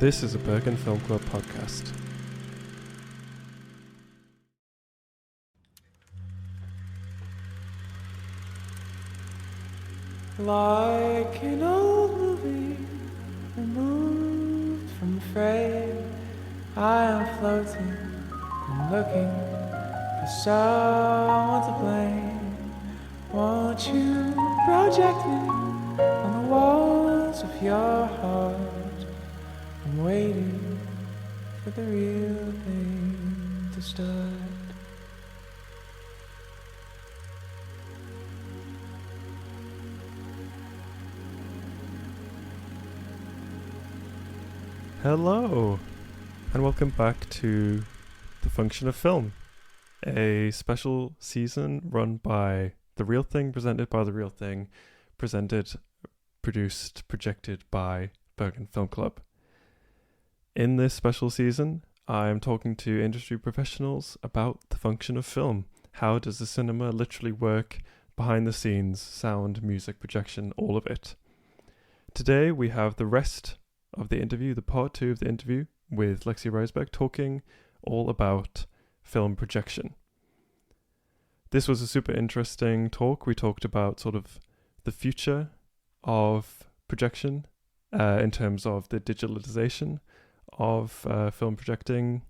This is a Bergen Film Club podcast. Like an old movie removed from the frame, I am floating and looking for someone to blame. Won't you project me on the walls of your heart? I'm waiting for the real thing to start. Hello, and welcome back to The Function of Film, a special season run by The Real Thing, presented by The Real Thing, produced, projected by Bergen Film Club. In this special season, I'm talking to industry professionals about the function of film. How does the cinema literally work behind the scenes, sound, music, projection, all of it. Today we have the rest of the interview, the part 2 of the interview with Lexi Reisberg, talking all about film projection. This was a super interesting talk. We talked about sort of the future of projection in terms of the digitalization of film projecting,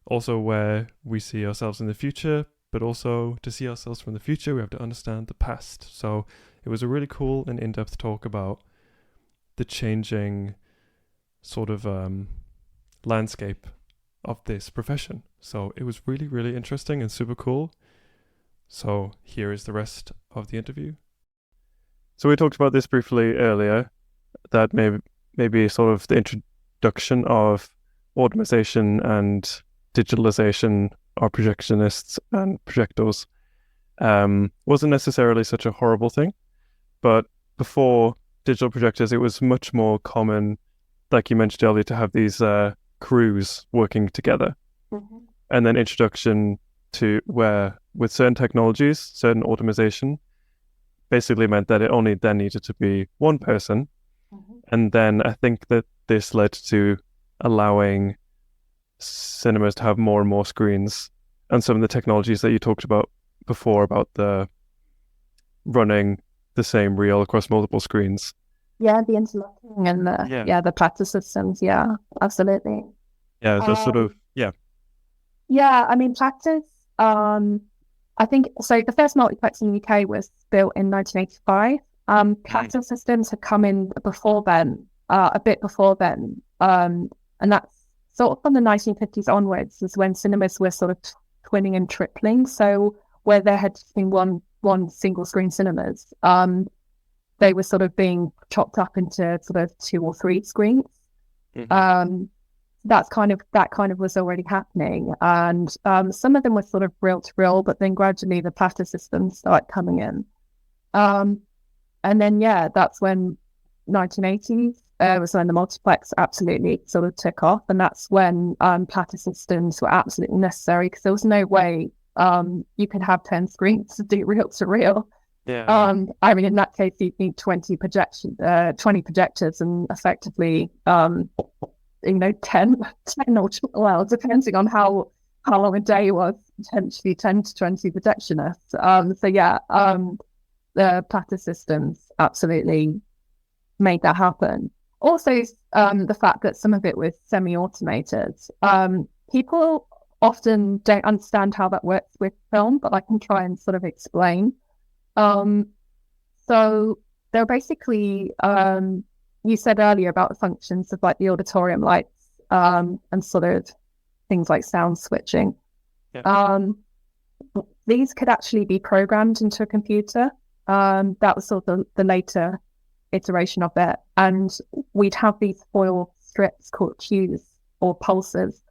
also where we see ourselves in the future, but also to see ourselves from the future, we have to understand the past. So it was a really cool and in-depth talk about the changing sort of landscape of this profession. So it was really, really interesting and super cool. So here is the rest of the interview. So we talked about this briefly earlier, that maybe sort of the introduction of automation and digitalization of projectionists and projectors wasn't necessarily such a horrible thing. But before digital projectors, it was much more common, like you mentioned earlier, to have these crews working together. Mm-hmm. And then introduction to where with certain technologies, certain automation basically meant that it only then needed to be one person. Mm-hmm. And then I think that this led to allowing cinemas to have more and more screens, and some of the technologies that you talked about before about the running the same reel across multiple screens. Yeah, the interlocking and the platter systems. Yeah, absolutely. Yeah, that's sort of, yeah. Yeah, I mean, platters, I think, so the first multiplex in the UK was built in 1985. Platter systems had come in before then, a bit before then. And that's sort of from the 1950s onwards is when cinemas were sort of twinning and tripling. So where there had been one single screen cinemas, they were sort of being chopped up into sort of 2 or 3 screens. Mm-hmm. That kind of was already happening, and some of them were sort of reel to reel, but then gradually the platter systems started coming in, and then that's when 1980s was when the multiplex absolutely sort of took off, and that's when platter systems were absolutely necessary, because there was no way you could have 10 screens to do reel to reel. Yeah. I mean, in that case, you'd need 20 projectors, and effectively, 10 or, well, depending on how long a day was, potentially 10 to 20 projectionists. The platter systems absolutely made that happen. Also, the fact that some of it was semi-automated. People often don't understand how that works with film, but I can try and sort of explain. So they're basically, you said earlier about the functions of like the auditorium lights, and sort of things like sound switching. Yeah. These could actually be programmed into a computer. That was sort of the later iteration of it. And we'd have these foil strips called cues or pulses,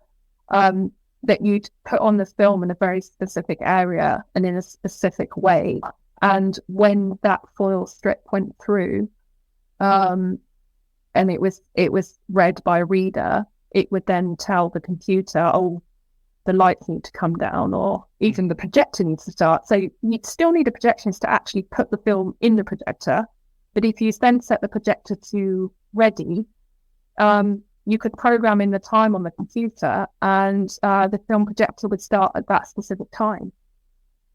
that you'd put on the film in a very specific area and in a specific way. And when that foil strip went through, and it was read by a reader, it would then tell the computer, oh, the lights need to come down, or even the projector needs to start. So you'd still need a projectionist to actually put the film in the projector. But if you then set the projector to ready, you could program in the time on the computer, and the film projector would start at that specific time.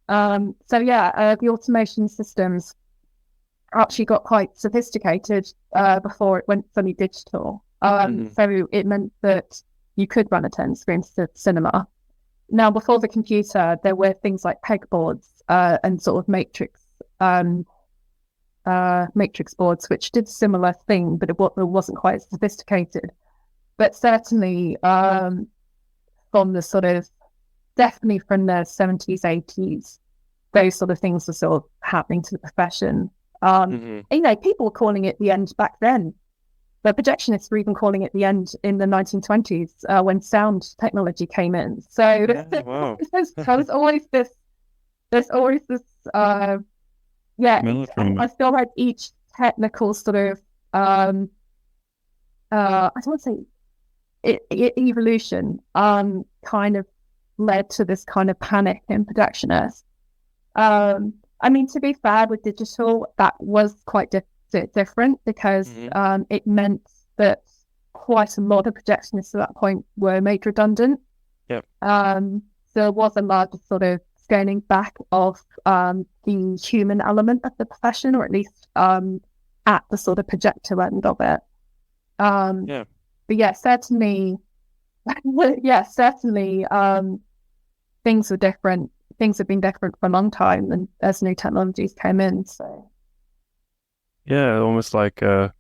The automation systems actually got quite sophisticated before it went fully digital. So it meant that you could run a 10-screen cinema. Now, before the computer, there were things like pegboards and sort of matrix boards, which did a similar thing, but it wasn't quite as sophisticated. But certainly from the definitely from the 70s, 80s, those sort of things were sort of happening to the profession. People were calling it the end back then. The projectionists were even calling it the end in the 1920s when sound technology came in. So wow. there's always this I feel like each technical sort of I don't want to say evolution kind of led to this kind of panic in projectionists. To be fair, with digital, that was quite different because it meant that quite a lot of projectionists at that point were made redundant. Yep. There was a large sort of scaling back of the human element of the profession, or at least at the sort of projector end of it. But certainly, things were different. Things have been different for a long time, and as new technologies came in, so yeah, almost like a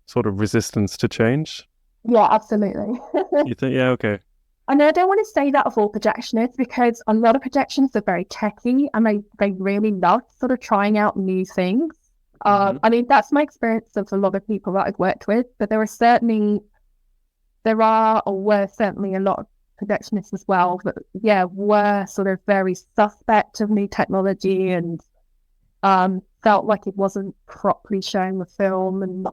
sort of resistance to change. Yeah, absolutely. You think? Yeah, okay. And I don't want to say that of all projectionists, because a lot of projectionists are very techy and they really love sort of trying out new things. That's my experience of a lot of people that I've worked with, but there were certainly a lot of projectionists as well that were sort of very suspect of new technology and felt like it wasn't properly showing the film. And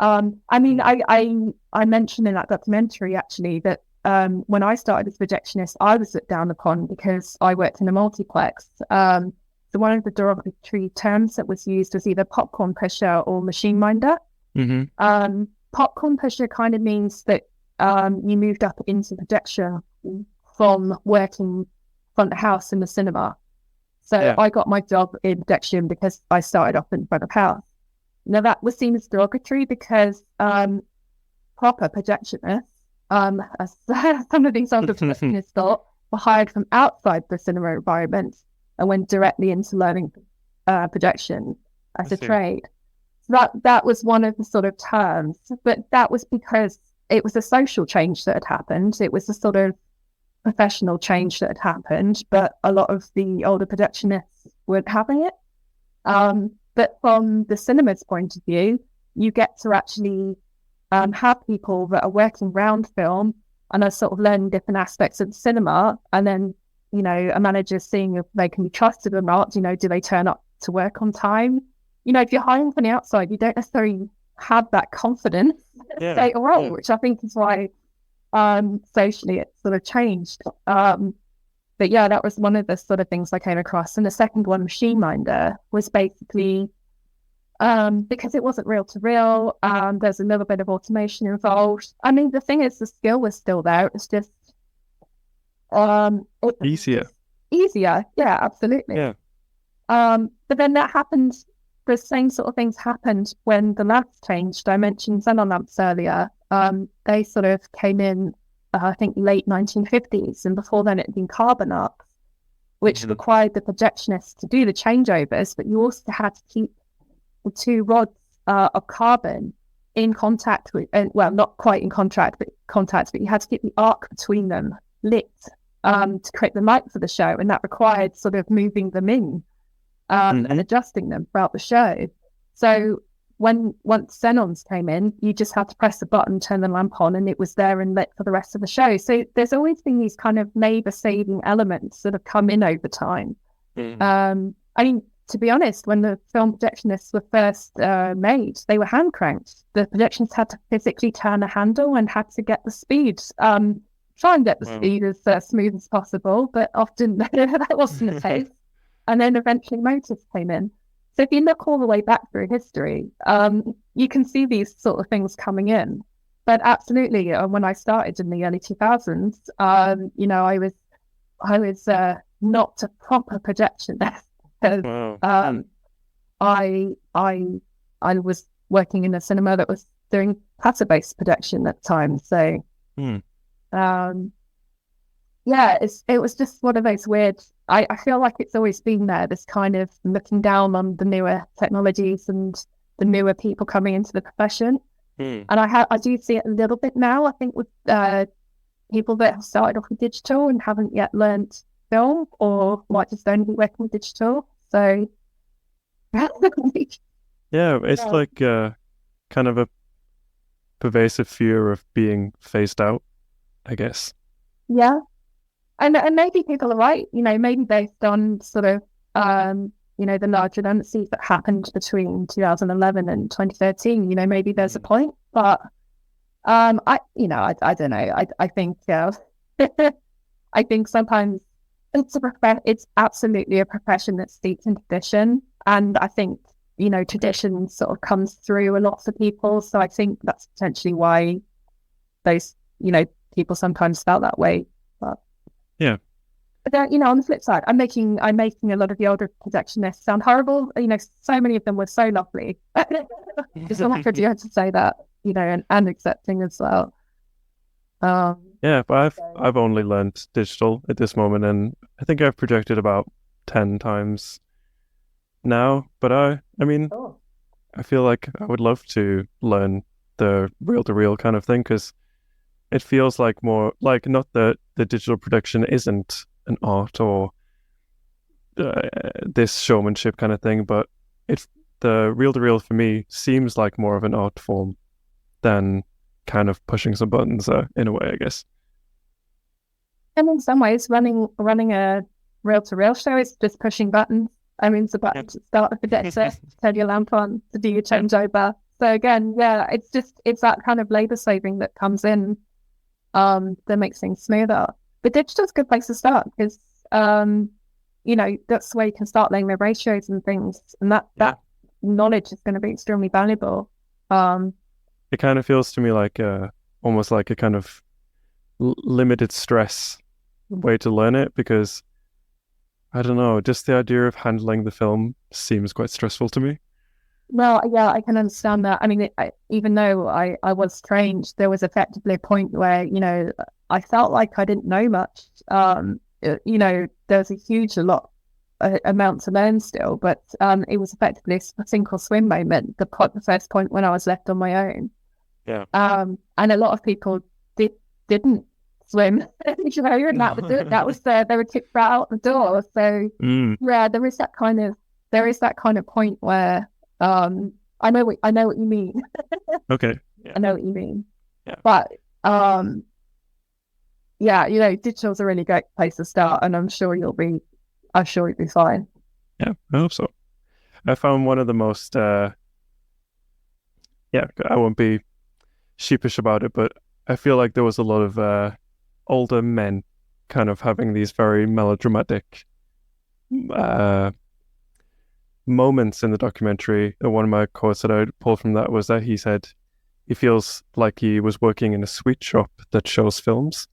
I mentioned in that documentary actually that when I started as a projectionist, I was looked down upon because I worked in a multiplex. So one of the derogatory terms that was used was either popcorn pusher or machine minder. Popcorn pusher kind of means that you moved up into projection from working front of house in the cinema. So I got my job in projection because I started off in front of house. Now that was seen as derogatory because proper projectionists, as some of these other projectionists thought, were hired from outside the cinema environment and went directly into learning projection as a trade. So that was one of the sort of terms, but that was because it was a social change that had happened. It was a sort of professional change that had happened, but a lot of the older projectionists weren't having it. But from the cinema's point of view, you get to actually have people that are working around film and are sort of learning different aspects of the cinema. And then, a manager seeing if they can be trusted or not, do they turn up to work on time? If you're hiring from the outside, you don't necessarily have that confidence state a role, which I think is why socially it sort of changed. But that was one of the sort of things I came across. And the second one, machine minder, was basically because it wasn't reel to reel. There's a little bit of automation involved. The thing is, the skill was still there. It was just easier. Yeah, absolutely. Yeah. But then that happened. The same sort of things happened when the lamps changed. I mentioned xenon lamps earlier. They sort of came in, I think, late 1950s, and before then it had been carbon arcs, which required the projectionists to do the changeovers, but you also had to keep the two rods of carbon in contact with, not quite in contact, but you had to keep the arc between them lit to create the light for the show, and that required sort of moving them in and adjusting them throughout the show. So once xenons came in, you just had to press a button, turn the lamp on, and it was there and lit for the rest of the show. So there's always been these kind of labor-saving elements that have come in over time. To be honest, when the film projectionists were first made, they were hand cranked. The projectionists had to physically turn a handle and had to get the speed, try and get the speed as smooth as possible, but often that wasn't the case. And then eventually motors came in. So if you look all the way back through history, you can see these sort of things coming in. but absolutely, when I started in the early 2000s, you know, I was not a proper projectionist because Wow. I was working in a cinema that was doing patter-based projection at the time. So Hmm. yeah, it was just one of those weird. I feel like it's always been there, this kind of looking down on the newer technologies and the newer people coming into the profession. Hmm. And I do see it a little bit now. I think with people that have started off with digital and haven't yet learned film, or might just only be working with digital. So Yeah, it's yeah. like kind of a pervasive fear of being phased out, I guess. Yeah. And maybe people are right, you know, maybe based on sort of you know, the large redundancies that happened between 2011 and 2013, you know, maybe there's a point. But I don't know. I think I think sometimes it's absolutely a profession that's steeped in tradition. And I think, you know, tradition sort of comes through a lot for people. So I think that's potentially why those, you know, people sometimes felt that way. But Yeah. But you know, on the flip side, I'm making a lot of the older projectionists sound horrible. You know, so many of them were so lovely. Just so happy you had to say that, you know, and accepting as well. Yeah, but So, I've only learned digital at this moment, and I think I've projected about 10 times now. But I mean, oh. I feel like I would love to learn the reel to reel kind of thing because it feels like more like not that the digital production isn't an art or this showmanship kind of thing, but it's the reel to reel for me seems like more of an art form than kind of pushing some buttons in a way, I guess. And in some ways, running a reel to reel show is just pushing buttons. I mean, it's a Yeah. button to start the projector, to turn your lamp on, to do your changeover. So again, yeah, it's that kind of labor saving that comes in, that makes things smoother. But digital's a good place to start because, you know, that's where you can start laying the ratios and things, and that knowledge is going to be extremely valuable. It kind of feels to me like almost like a kind of limited stress way to learn it because I don't know, just the idea of handling the film seems quite stressful to me. Well, yeah, I can understand that. I mean, even though I was trained, there was effectively a point where, you know, I felt like I didn't know much. You know, there's amount to learn still, but it was effectively a sink or swim moment. The first point when I was left on my own. Yeah. And a lot of people didn't swim, you know, and that was it. That was they were kicked right out the door. So yeah, there is that kind of point where I know what you mean. Okay. Yeah. I know what you mean. Yeah. But yeah, you know, digital's a really great place to start, and I'm sure you'll be fine. Yeah, I hope so. I found one of the most yeah, I won't be sheepish about it, but I feel like there was a lot of older men kind of having these very melodramatic moments in the documentary. One of my quotes that I pulled from that was that he said he feels like he was working in a sweet shop that shows films.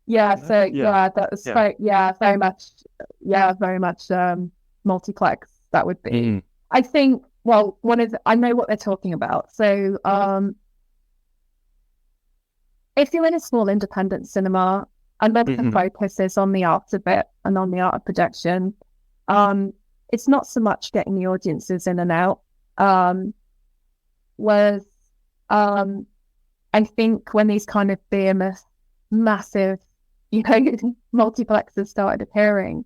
Yeah, so Yeah. that was Yeah. very much multiplex that would be. Mm. I think, well, I know what they're talking about. So if you're in a small independent cinema, and maybe the focus is on the art of it and on the art of projection, it's not so much getting the audiences in and out. Whereas I think when these kind of behemoth, massive, you know, multiplexes started appearing,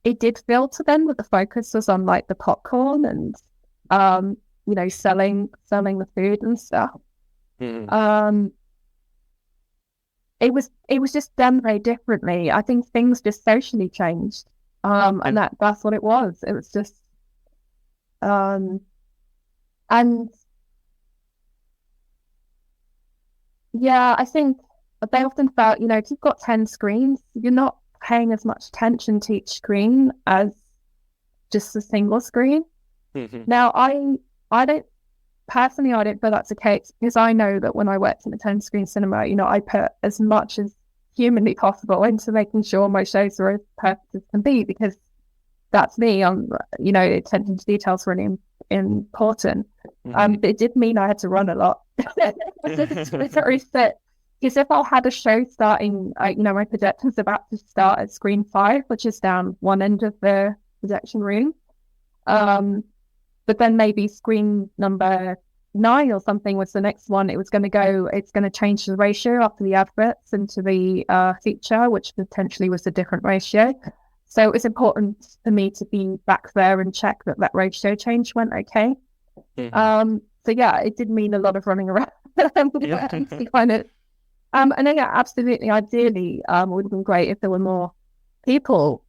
it did feel to them that the focus was on like the popcorn and you know, selling the food and stuff. It was just done very differently. I think things just socially changed. And that's what it was. It was just and yeah, I think they often felt, you know, if you've got 10 screens, you're not paying as much attention to each screen as just a single screen. Now, I don't personally, I don't feel that's the case because I know that when I worked in the 10 screen cinema, you know, I put as much as humanly possible into making sure my shows are as perfect as can be, because that's me. You know, attention to detail is really important. But it did mean I had to run a lot. It's very fit. Because if I had a show starting, you know, my projector's about to start at screen 5, which is down one end of the projection room. But then maybe screen number 9 or something was the next one. It's going to change the ratio after the adverts into the feature, which potentially was a different ratio. So it was important for me to be back there and check that ratio change went okay. So yeah, it did mean a lot of running around. Kind of. And then, yeah, absolutely, ideally, it would have been great if there were more people.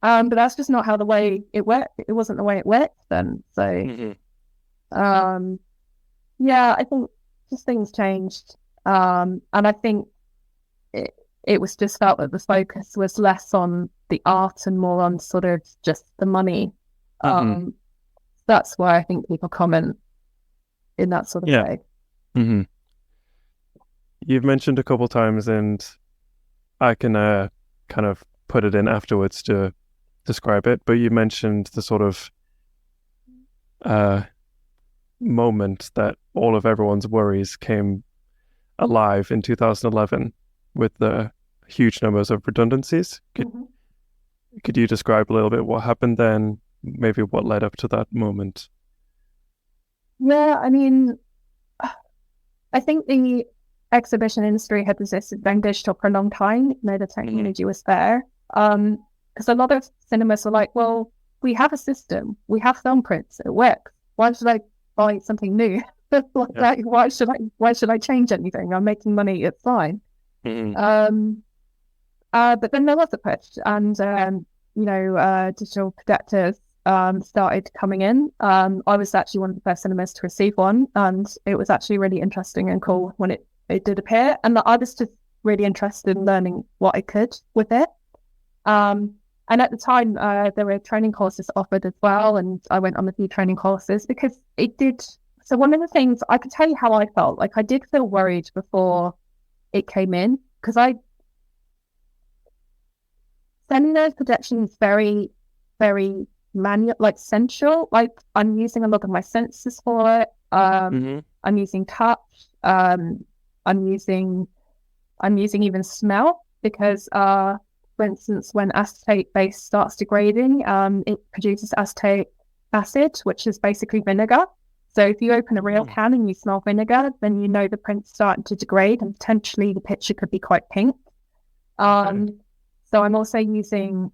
But that's just not how the way it worked. It wasn't the way it worked then. So, yeah, I think just things changed. And I think it was just felt that the focus was less on the art and more on sort of just the money. That's why I think people comment in that sort of way. You've mentioned a couple times, and I can kind of put it in afterwards to describe it, but you mentioned the sort of moment that all of everyone's worries came alive in 2011 with the huge numbers of redundancies. Could you describe a little bit what happened then, maybe what led up to that moment? Yeah, I mean, I think the exhibition industry had resisted going digital for a long time. You know, the technology was there. Because a lot of cinemas were like, well, we have a system, we have film prints, it works. Why should I buy something new? Why should I change anything? I'm making money, it's fine. But then there was a push, and you know, digital projectors started coming in. I was actually one of the first cinemas to receive one, and it was actually really interesting and cool when it did appear. And I was just really interested in learning what I could with it. And at the time, there were training courses offered as well, and I went on a few training courses because it did. So one of the things, I could tell you how I felt. Like, I did feel worried before it came in, because sending those projections very, very manual, like sensual. Like, I'm using a lot of my senses for it. I'm using touch. I'm using even smell, because for instance, when acetate base starts degrading, it produces acetate acid, which is basically vinegar. So if you open a real can and you smell vinegar, then you know the print's starting to degrade, and potentially the picture could be quite pink. So I'm also using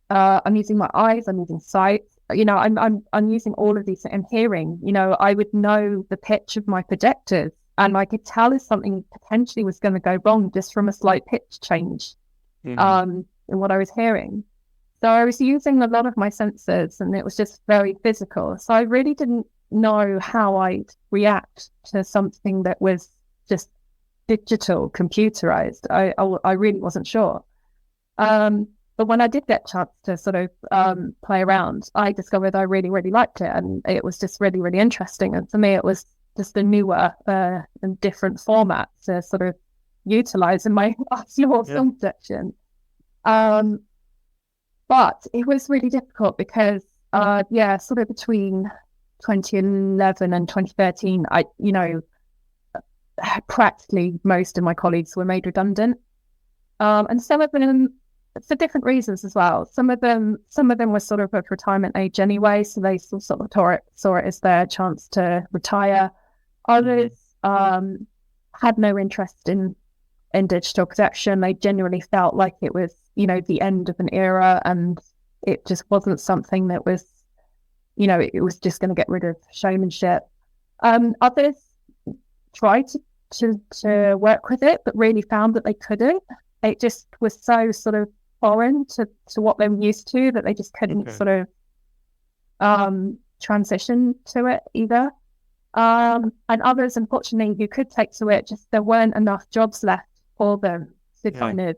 my eyes, I'm using sight. You know, I'm using all of these, and hearing. You know, I would know the pitch of my projectors, and I could tell if something potentially was going to go wrong just from a slight pitch change in what I was hearing. So I was using a lot of my senses, and it was just very physical. So I really didn't know how I'd react to something that was just digital, computerized. I really wasn't sure. But when I did get a chance to sort of play around, I discovered I really, really liked it, and it was just really, really interesting. And for me, it was just a newer and different format to sort of utilize in my arsenal film section. But it was really difficult because, sort of between 2011 and 2013, practically most of my colleagues were made redundant. And some of them for different reasons as well. Some of them were sort of at retirement age anyway, so they sort of saw it as their chance to retire. Others had no interest in digital projection. They genuinely felt like it was, you know, the end of an era, and it just wasn't something that was, you know, it was just going to get rid of showmanship. Others tried to work with it, but really found that they couldn't. It just was so sort of foreign to what they were used to that they just couldn't sort of transition to it either. And others, unfortunately, who could take to it, just there weren't enough jobs left for them to kind of.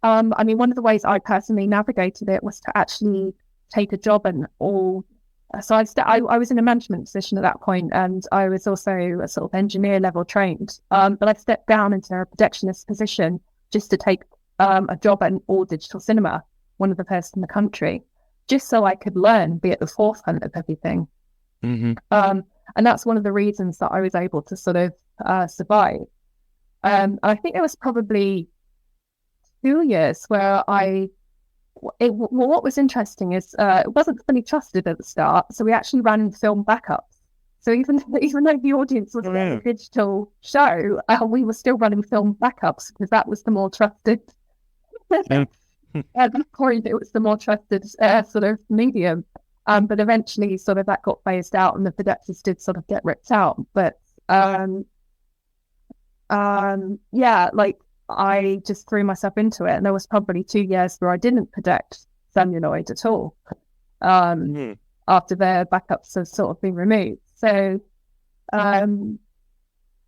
I mean, one of the ways I personally navigated it was to actually take a job in all I was in a management position at that point, and I was also a sort of engineer level trained. But I stepped down into a projectionist position just to take a job at an all digital cinema, one of the first in the country, just so I could learn and be at the forefront of everything. Mm-hmm. And that's one of the reasons that I was able to sort of survive. I think there was probably 2 years where what was interesting is it wasn't fully trusted at the start, so we actually ran film backups. So even though the audience was getting a digital show, we were still running film backups because that was the more trusted. At that point, it was the more trusted sort of medium. But eventually, sort of that got phased out, and the projectors did sort of get ripped out. But yeah, like I just threw myself into it, and there was probably 2 years where I didn't project celluloid at all. After their backups have sort of been removed. So, but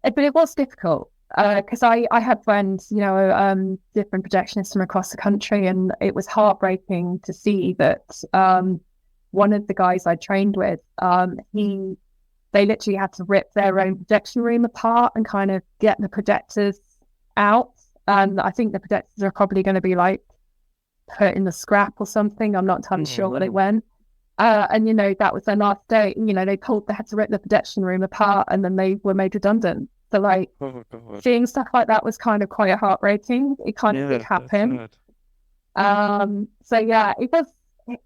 it was difficult because I had friends, you know, different projectionists from across the country, and it was heartbreaking to see that one of the guys I trained with, they literally had to rip their own projection room apart and kind of get the projectors out. And I think the projectors are probably going to be like put in the scrap or something. I'm not entirely sure where they went. And, you know, that was their last day. You know, they had to rip the projection room apart, and then they were made redundant. So, like, seeing stuff like that was kind of quite heartbreaking. It kind of did happen. So, yeah, it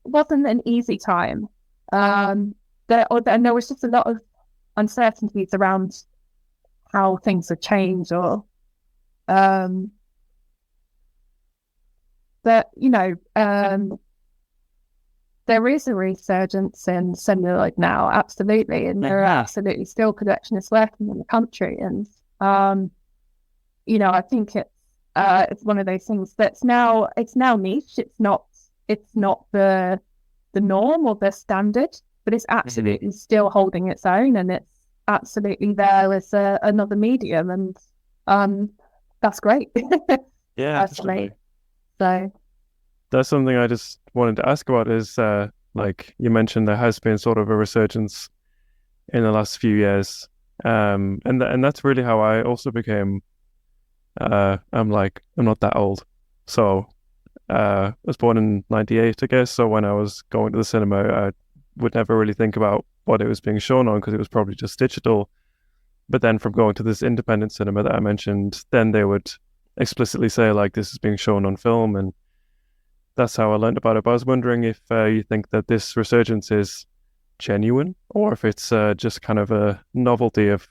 wasn't an easy time. And there was just a lot of uncertainties around how things would change, or that, you know, there is a resurgence in celluloid now, absolutely, and there are absolutely still projectionists working in the country, and you know, I think it's one of those things that's now niche. It's not the norm or the standard, but it's absolutely still holding its own, and it's absolutely there as another medium, and that's great. Yeah, personally. So that's something I just wanted to ask about is like you mentioned, there has been sort of a resurgence in the last few years, and that's really how I also became. I'm not that old, so I was born in '98, I guess. So when I was going to the cinema, I would never really think about what it was being shown on because it was probably just digital. But then from going to this independent cinema that I mentioned, then they would explicitly say like this is being shown on film, and that's how I learned about it. But I was wondering if you think that this resurgence is genuine, or if it's just kind of a novelty of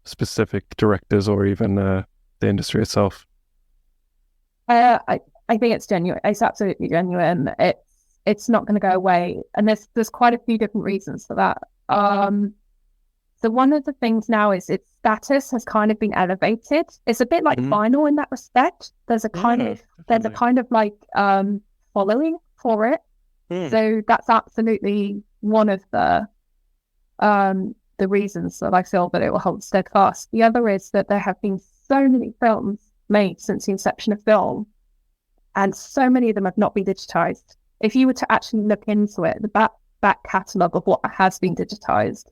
specific directors or even the industry itself. I think it's genuine. It's absolutely genuine. It's not going to go away, and there's quite a few different reasons for that. So one of the things now is its status has kind of been elevated. It's a bit like vinyl in that respect. There's a kind of like following for it. So that's absolutely one of the reasons that I feel that it will hold steadfast. The other is that there have been so many films made since the inception of film, and so many of them have not been digitized. If you were to actually look into it, the back catalogue of what has been digitized,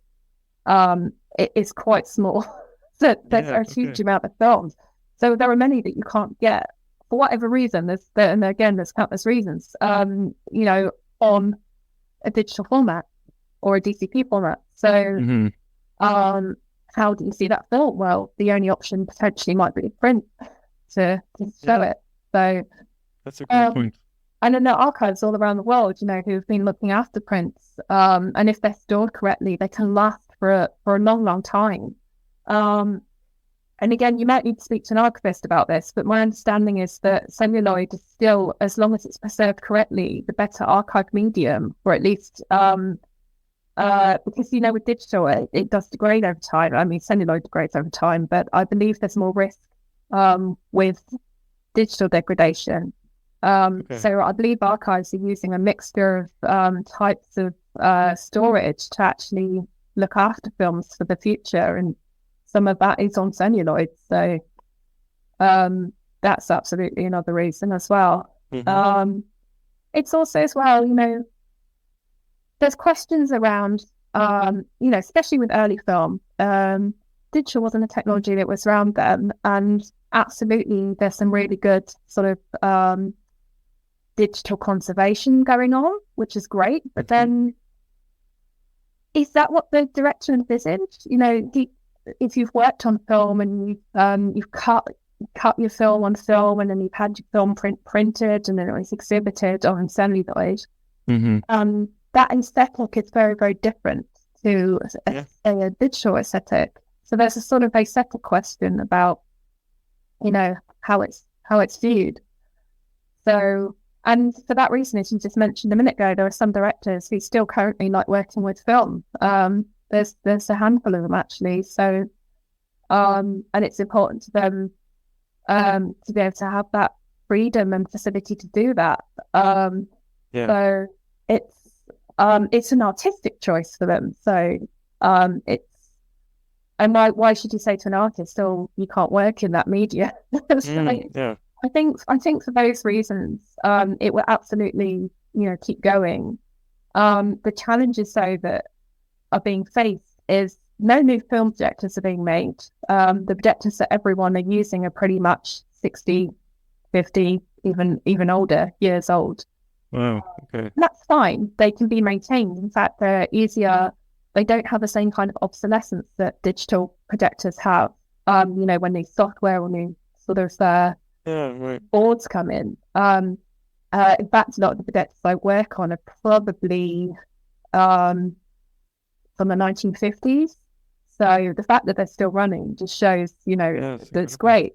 it is quite small. So there's a huge amount of films. So there are many that you can't get for whatever reason. There's countless reasons. You know, on a digital format or a DCP format. So, how do you see that film? Well, the only option potentially might be print to show it. So that's a great point. And then there are archives all around the world, you know, who've been looking after prints. And if they're stored correctly, they can last for a long, long time. And again, you might need to speak to an archivist about this, but my understanding is that celluloid is still, as long as it's preserved correctly, the better archive medium, or at least because, you know, with digital, it does degrade over time. I mean, celluloid degrades over time, but I believe there's more risk with digital degradation. So I believe archives are using a mixture of types of storage to actually look after films for the future, and some of that is on celluloid. So that's absolutely another reason as well. It's also as well, you know, there's questions around, especially with early film. Digital wasn't a technology that was around then, and absolutely, there's some really good sort of digital conservation going on, which is great. But then, is that what the director envisaged? If you've worked on film and you've cut your film on film, and then you've had your film printed, and then it was exhibited on celluloid, that aesthetic is very, very different to a digital aesthetic. So there's a sort of aesthetic question about, how it's viewed. So, and for that reason, as you just mentioned a minute ago, there are some directors who still currently like working with film. There's a handful of them actually. So, and it's important to them to be able to have that freedom and facility to do that. So it's an artistic choice for them. So and why should you say to an artist, "Oh, you can't work in that media"? I think for those reasons, it will absolutely, keep going. The challenges though that are being faced is no new film projectors are being made. The projectors that everyone are using are pretty much 60, 50, even older years old. Wow. Okay. And that's fine. They can be maintained. In fact, they're easier. They don't have the same kind of obsolescence that digital projectors have. When new software or new sort of boards come in. In fact, a lot of the projectors I work on are probably from the 1950s. So the fact that they're still running just shows, that it's great.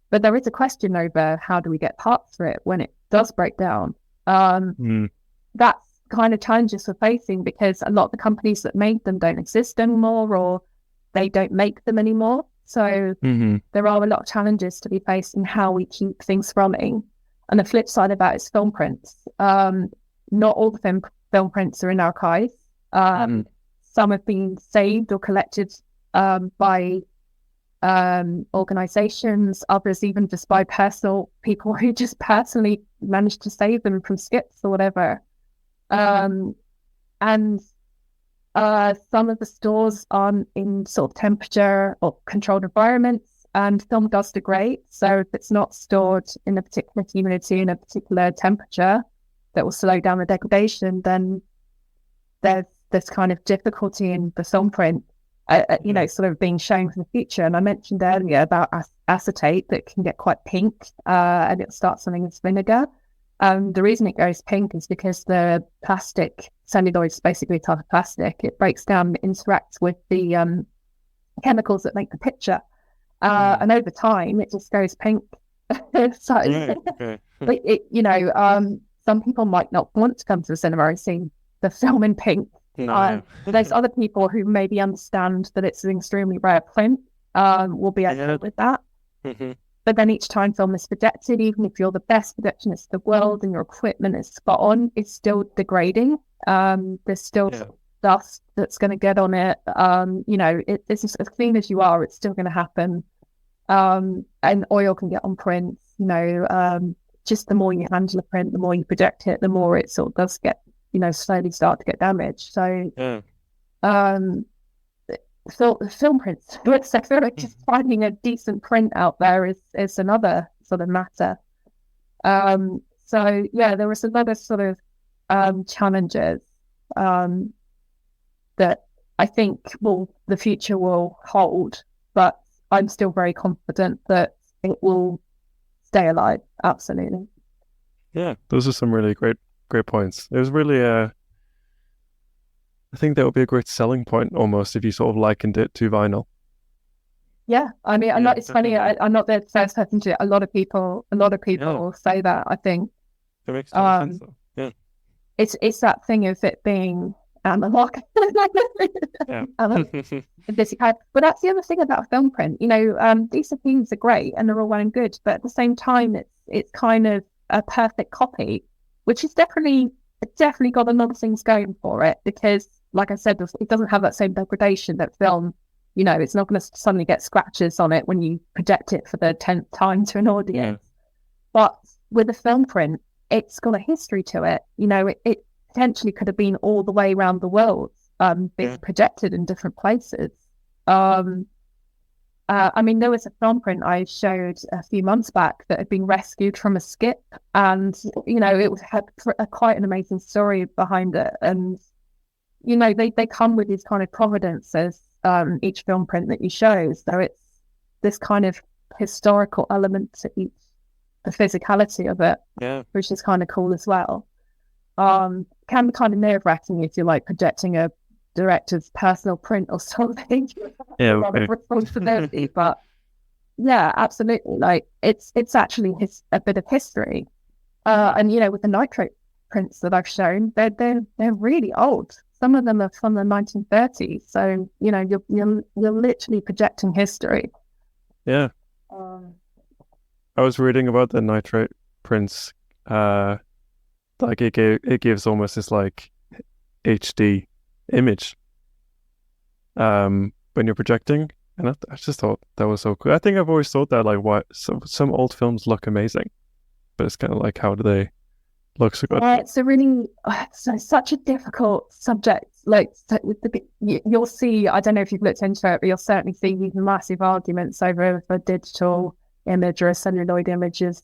But there is a question over how do we get parts for it when it does break down. That's kind of challenges we're facing because a lot of the companies that made them don't exist anymore, or they don't make them anymore. So there are a lot of challenges to be faced in how we keep things running. And the flip side of that is film prints. Not all the film prints are in archives. Some have been saved or collected by organizations, others even just by personal people who just personally managed to save them from skips or whatever. And some of the stores aren't in sort of temperature or controlled environments, and film does degrade. So if it's not stored in a particular humidity in a particular temperature that will slow down the degradation, then there's this kind of difficulty in the film print, sort of being shown for the future. And I mentioned earlier about acetate that can get quite pink, and it'll start something as vinegar. The reason it goes pink is because the plastic, celluloid is basically a type of plastic. It breaks down, interacts with the chemicals that make the picture. And over time, it just goes pink. But some people might not want to come to the cinema and see the film in pink. There's other people who maybe understand that it's an extremely rare print, will be able with that. But then each time film is projected, even if you're the best projectionist in the world and your equipment is spot on, it's still degrading. There's still dust that's going to get on it. It's just, as clean as you are, it's still going to happen. And oil can get on prints. Just the more you handle a print, the more you project it, the more it sort of does get, slowly start to get damaged. So, film prints, so I feel like just finding a decent print out there is another sort of matter. There were some other sort of challenges that I think the future will hold, but I'm still very confident that it will stay alive. Absolutely. Yeah, those are some really great points. There's really I think that would be a great selling point almost if you sort of likened it to vinyl. Yeah, I mean, it's funny. I'm not the first person to. A lot of people say that. I think that makes total sense. Though. Yeah, it's that thing of it being analog. Yeah. But that's the other thing about film print. These things are great and they're all well and good, but at the same time, it's kind of a perfect copy, which is definitely got a lot of things going for it because, like I said, it doesn't have that same degradation that film. It's not going to suddenly get scratches on it when you project it for the 10th time to an audience. Yeah. But with a film print, it's got a history to it. potentially could have been all the way around the world, being projected in different places. I mean, there was a film print I showed a few months back that had been rescued from a skip, and it had quite an amazing story behind it. And they come with these kind of providences, each film print that you show. So it's this kind of historical element to each, the physicality of it, which is kind of cool as well. Can be kind of nerve-wracking if you're like projecting a director's personal print or something. A lot of responsibility, but yeah, absolutely. Like it's actually a bit of history. And with the nitrate prints that I've shown, they're really old. Some of them are from the 1930s. So you're literally projecting history. Yeah. I was reading about the nitrate prints. Like it gives almost this like HD image when you're projecting, and I just thought that was so cool. I think I've always thought that like some old films look amazing, but it's kind of like, how do they look so good? It's a really such a difficult subject. Like you'll see, I don't know if you've looked into it, but you'll certainly see these massive arguments over if a digital image or a celluloid image is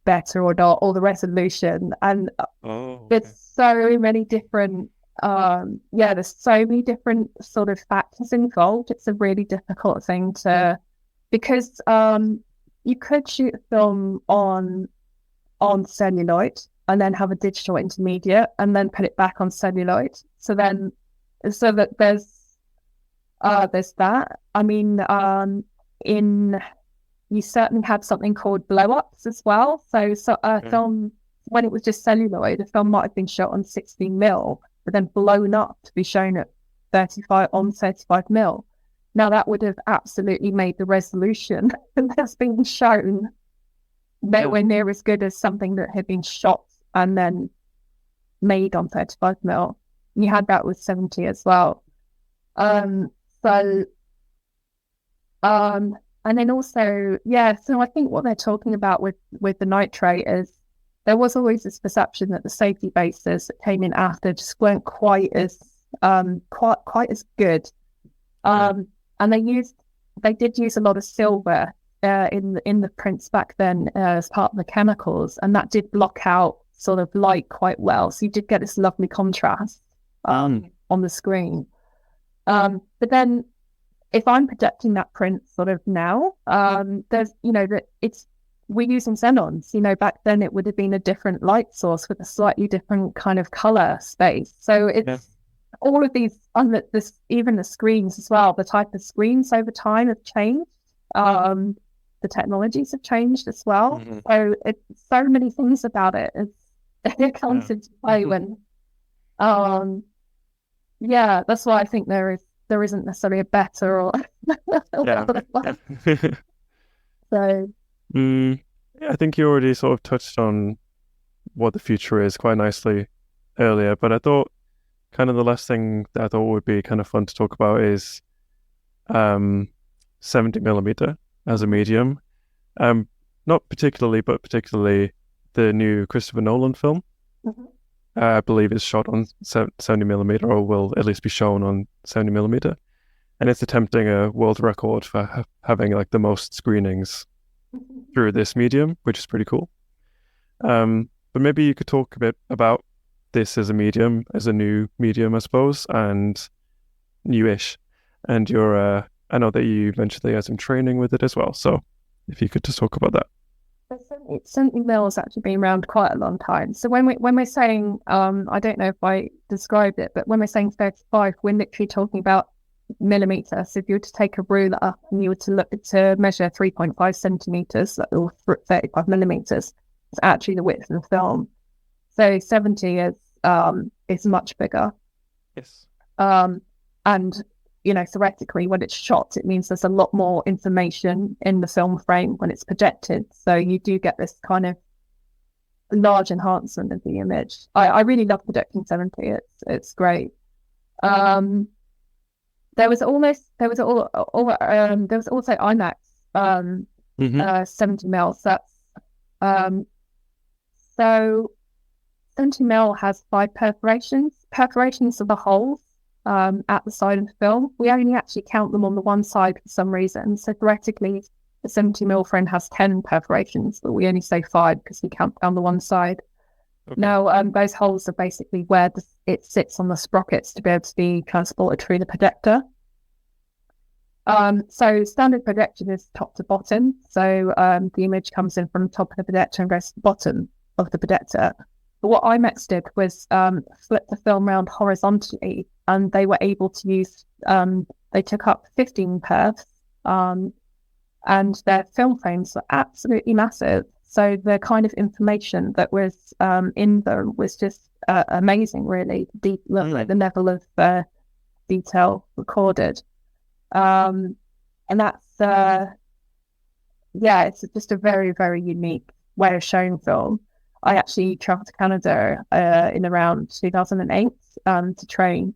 better or not, or the resolution. And there's so many different there's so many different sort of factors involved. It's a really difficult thing because you could shoot a film on celluloid and then have a digital intermediate and then put it back on celluloid. So that there's that. I mean, you certainly had something called blow-ups as well. So a film, when it was just celluloid, a film might have been shot on 16mm, but then blown up to be shown at 35mm. Now that would have absolutely made the resolution that's been shown nowhere near as good as something that had been shot and then made on 35mm. You had that with 70 as well. And then also, so I think what they're talking about with the nitrate is there was always this perception that the safety bases that came in after just weren't quite as good. And they did use a lot of silver in the prints back then as part of the chemicals, and that did block out sort of light quite well. So you did get this lovely contrast on the screen. But then if I'm projecting that print sort of now, there's, we're using xenons. Back then it would have been a different light source with a slightly different kind of color space. So it's all of these, even the screens as well, the type of screens over time have changed. The technologies have changed as well. Mm-hmm. So it's so many things about it. It comes into play when, that's why I think there isn't necessarily a better or so. I think you already sort of touched on what the future is quite nicely earlier, but I thought kind of the last thing that I thought would be kind of fun to talk about is 70mm as a medium. Not particularly, but particularly the new Christopher Nolan film. Mm-hmm. I believe it's shot on 70mm, or will at least be shown on 70mm, and it's attempting a world record for having like the most screenings through this medium, which is pretty cool. But maybe you could talk a bit about this as a medium, as a new medium, I suppose, and newish. And I know that you mentioned that you had some training with it as well. So if you could just talk about that. 70mm has actually been around quite a long time. So when we're saying, I don't know if I described it, but when we're saying 35, we're literally talking about millimeter. So if you were to take a ruler and you were to look to measure 3.5 centimeters or 35mm, it's actually the width of the film. So 70 is much bigger. Yes. And theoretically, when it's shot, it means there's a lot more information in the film frame when it's projected. So you do get this kind of large enhancement of the image. I really love projecting 70. It's great. There was also IMAX 70mm. So 70 mil has 5 perforations. Perforations are the holes at the side of the film. We only actually count them on the one side for some reason. So theoretically, the 70 mil frame has 10 perforations, but we only say 5 because we count down the one side. Okay. Now, those holes are basically where it sits on the sprockets to be able to be transported through the projector. So standard projection is top to bottom. So the image comes in from the top of the projector and goes to the bottom of the projector. But what IMAX did was flip the film around horizontally, and they were able to use, they took up 15 perfs, and their film frames were absolutely massive. So the kind of information that was in them was just amazing, really. Like the level of detail recorded. And that's, it's just a very, very unique way of showing film. I actually traveled to Canada in around 2008 to train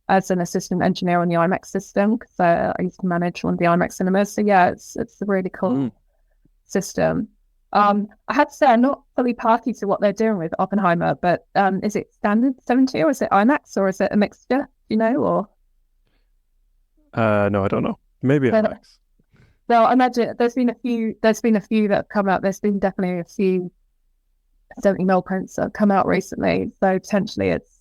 as an assistant engineer on the IMAX system, because I used to manage one of the IMAX cinemas. So yeah, it's a really cool system. I had to say I'm not fully party to what they're doing with Oppenheimer, but is it standard 70 or is it IMAX or is it a mixture? You know, or no, I don't know. Maybe IMAX. So I imagine there's been a few that have come out. There's been definitely a few 70 mil prints that have come out recently. So potentially it's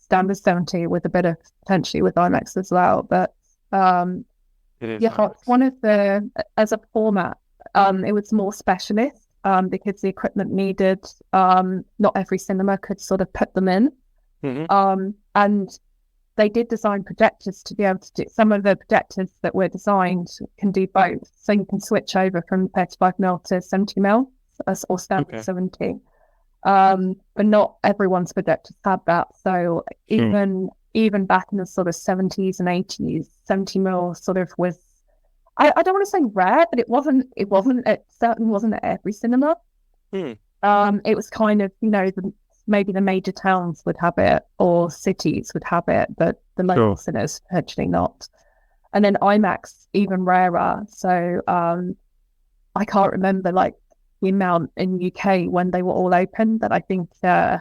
standard 70 with a bit of potentially with IMAX as well. But it is it's one of the, as a format, it was more specialist because the equipment needed, not every cinema could sort of put them in. And they did design projectors to be able to do, some of the projectors that were designed can do both. So you can switch over from 35 mil to 70 mil or standard 70. But not everyone's projectors had that. So even back in the sort of 70s and 80s, 70 mil sort of was, I don't want to say rare, but it certainly wasn't at every cinema. It was kind of, you know, maybe the major towns would have it or cities would have it, but the local cinemas potentially not. And then IMAX, even rarer. So I can't remember like the amount in the UK when they were all open, but I think when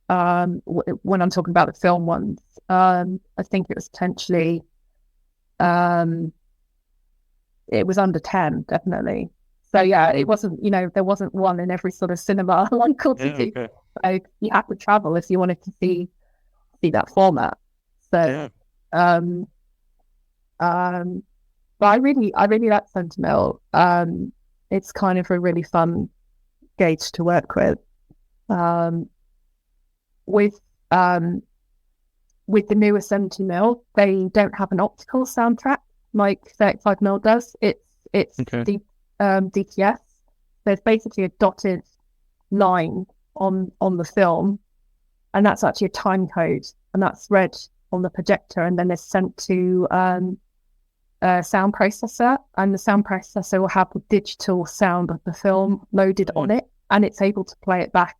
I'm talking about the film ones, I think it was potentially it was under 10, definitely. So yeah, it wasn't, you know, there wasn't one in every sort of cinema like city. So you had to travel if you wanted to see that format. So but I really like Sentinel. It's kind of a really fun gauge to work with. With the newer 70 mil, they don't have an optical soundtrack like 35 mil does. It's DTS. There's basically a dotted line on the film, and that's actually a time code, and that's read on the projector and then it's sent to a sound processor, and the sound processor will have the digital sound of the film loaded on it, and it's able to play it back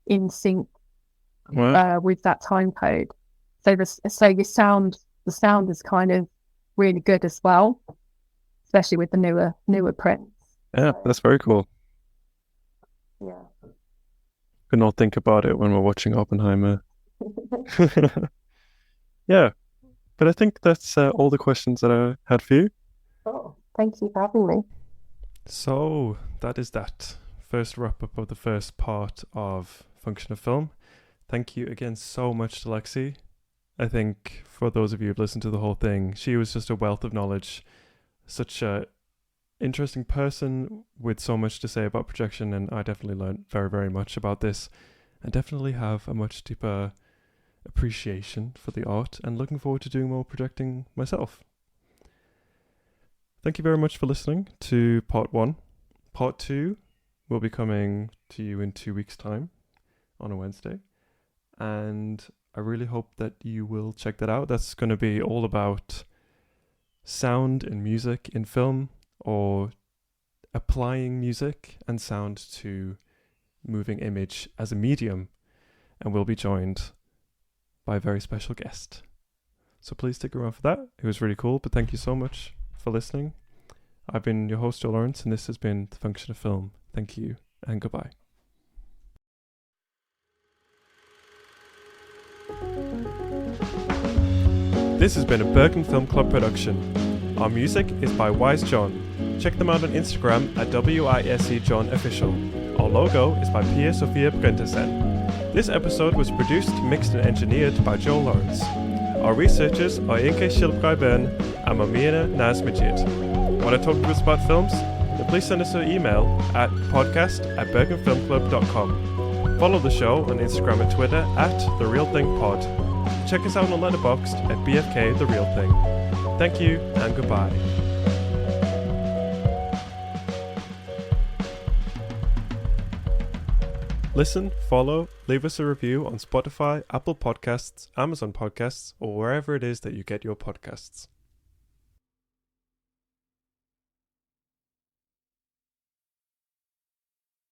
in sync with that time code. So the sound is kind of really good as well, especially with the newer prints. Yeah, that's very cool. Yeah. Could not think about it when we're watching Oppenheimer. Yeah, but I think that's all the questions that I had for you. Oh, thank you for having me. So that is that first wrap up of the first part of Function of Film. Thank you again so much to Lexi. I think for those of you who've listened to the whole thing, she was just a wealth of knowledge, such a interesting person with so much to say about projection, and I definitely learned very, very much about this and definitely have a much deeper appreciation for the art and looking forward to doing more projecting myself. Thank you very much for listening to part 1. Part 2 will be coming to you in 2 weeks' time on a Wednesday, and I really hope that you will check that out. That's going to be all about sound and music in film, or applying music and sound to moving image as a medium, and we'll be joined by a very special guest. So please stick around for that. It was really cool, but thank you so much for listening. I've been your host, Joe Lawrence, and this has been The Function of Film. Thank you, and goodbye. This has been a Bergen Film Club production. Our music is by Wise John. Check them out on Instagram at WISEJohnOfficial. Our logo is by Pia Sofia Brentersen. This episode was produced, mixed and engineered by Joe Lawrence. Our researchers are Inke Shilpkai-Bern and Mamina Nazmajid. Want to talk to us about films? Then please send us an email at podcast@bergenfilmclub.com. Follow the show on Instagram and Twitter at TheRealThingPod. Check us out on Letterboxd at BFK The Real Thing. Thank you and goodbye. Listen, follow, leave us a review on Spotify, Apple Podcasts, Amazon Podcasts, or wherever it is that you get your podcasts.